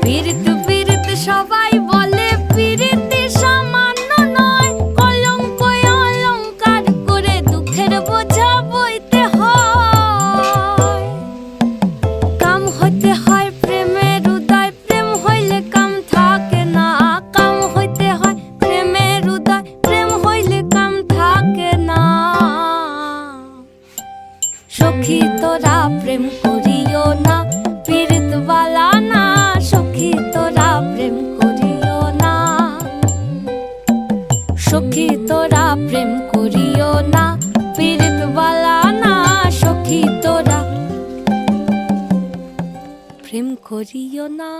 পীড়িত পীড়িত সবাই বলে পীড়িতি সামান্য নয়, কলঙ্ক অলঙ্কার করে দুঃখের বোঝা বইতে হয়। কাম হইতে হয় প্রেমের উদয়, প্রেম হইলে কাম থাকে না। কাম হইতে হয় প্রেমের উদয়, প্রেম হইলে কাম থাকে না। সখী তোরা প্রেম করিও না, পীড়িত বালা না। সখী তোরা প্রেম করিও না, সখী তোরা প্রেম করিও না, পীড়িত বালা না। সখী তোরা প্রেম করিও না।